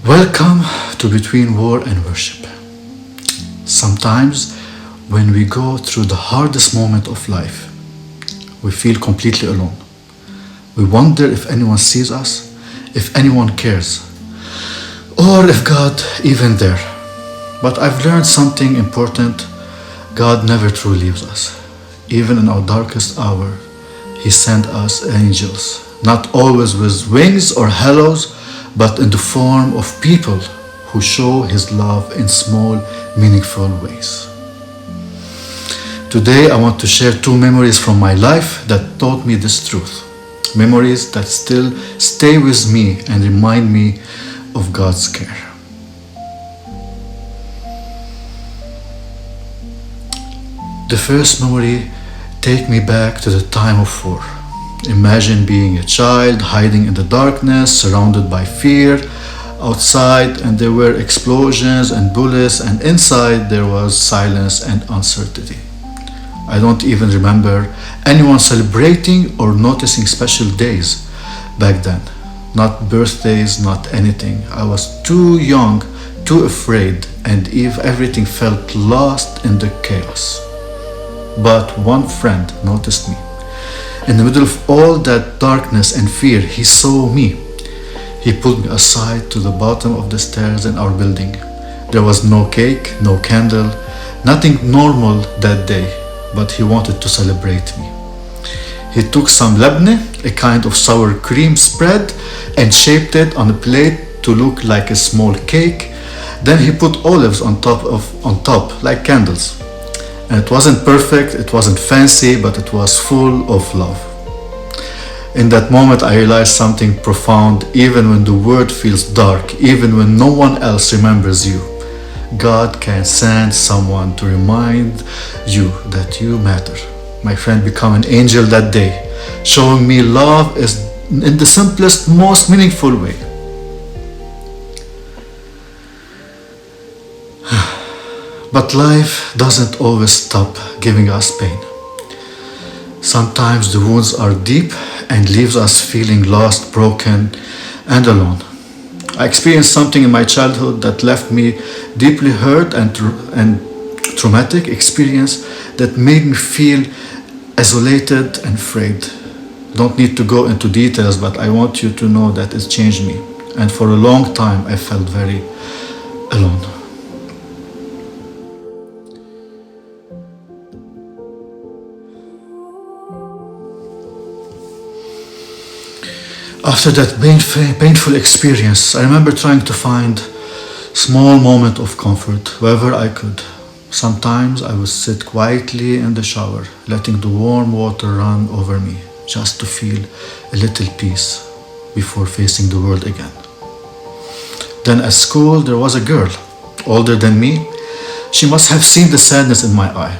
Welcome to Between War and Worship. Sometimes, when we go through the hardest moment of life, we feel completely alone. We wonder if anyone sees us, if anyone cares, or if God even there. But I've learned something important. God never truly leaves us. Even in our darkest hour, He sent us angels, not always with wings or halos, but in the form of people who show His love in small, meaningful ways. Today I want to share two memories from my life that taught me this truth. Memories that still stay with me and remind me of God's care. The first memory takes me back to the time of war. Imagine being a child, hiding in the darkness, surrounded by fear. Outside, and there were explosions and bullets, and inside there was silence and uncertainty. I don't even remember anyone celebrating or noticing special days back then. Not birthdays, not anything. I was too young, too afraid, and everything felt lost in the chaos. But one friend noticed me. In the middle of all that darkness and fear, he saw me. He pulled me aside to the bottom of the stairs in our building. There was no cake, no candle, nothing normal that day, but he wanted to celebrate me. He took some labneh, a kind of sour cream spread, and shaped it on a plate to look like a small cake. Then he put olives on top, like candles. And it wasn't perfect, it wasn't fancy, but it was full of love. In that moment, I realized something profound. Even when the world feels dark, even when no one else remembers you, God can send someone to remind you that you matter. My friend became an angel that day, showing me love is in the simplest, most meaningful way. But life doesn't always stop giving us pain. Sometimes the wounds are deep and leaves us feeling lost, broken, and alone. I experienced something in my childhood that left me deeply hurt and traumatic experience that made me feel isolated and afraid. Don't need to go into details, but I want you to know that it changed me. And for a long time, I felt very alone. After that painful experience, I remember trying to find small moment of comfort wherever I could. Sometimes I would sit quietly in the shower, letting the warm water run over me, just to feel a little peace before facing the world again. Then at school, there was a girl, older than me. She must have seen the sadness in my eye.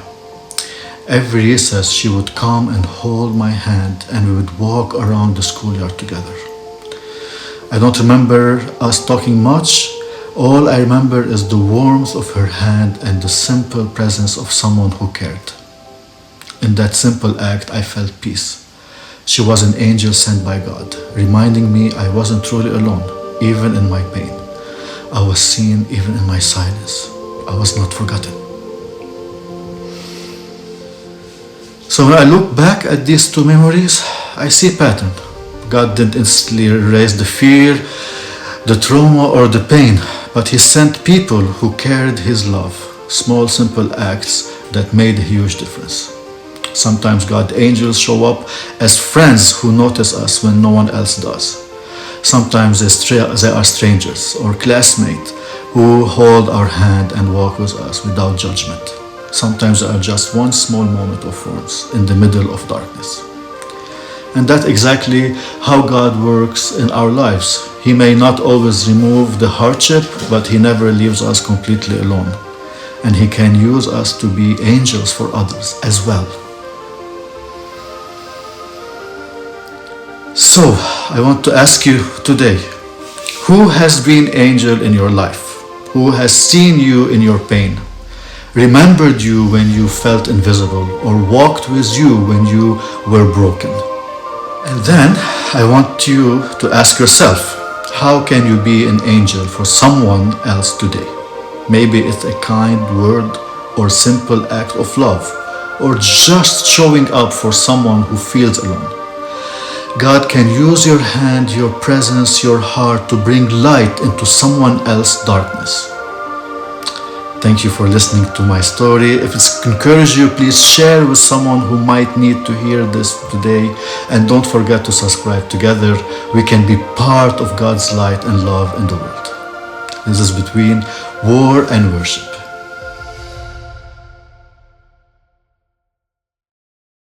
Every recess, she would come and hold my hand, and we would walk around the schoolyard together. I don't remember us talking much. All I remember is the warmth of her hand and the simple presence of someone who cared. In that simple act, I felt peace. She was an angel sent by God, reminding me I wasn't truly alone, even in my pain. I was seen even in my silence. I was not forgotten. So when I look back at these two memories, I see a pattern. God didn't instantly erase the fear, the trauma, or the pain, but He sent people who carried His love, small, simple acts that made a huge difference. Sometimes God's angels show up as friends who notice us when no one else does. Sometimes they are strangers or classmates who hold our hand and walk with us without judgment. Sometimes they are just one small moment of warmth in the middle of darkness. And that's exactly how God works in our lives. He may not always remove the hardship, but He never leaves us completely alone. And He can use us to be angels for others as well. So, I want to ask you today, who has been angel in your life? Who has seen you in your pain? Remembered you when you felt invisible, or walked with you when you were broken? And then I want you to ask yourself, How can you be an angel for someone else today? Maybe it's a kind word or simple act of love or just showing up for someone who feels alone. God can use your hand, your presence, your heart to bring light into someone else's darkness. Thank you for listening to my story. If it's encouraged you, please share with someone who might need to hear this today. And don't forget to subscribe. Together, we can be part of God's light and love in the world. This is Between War and Worship.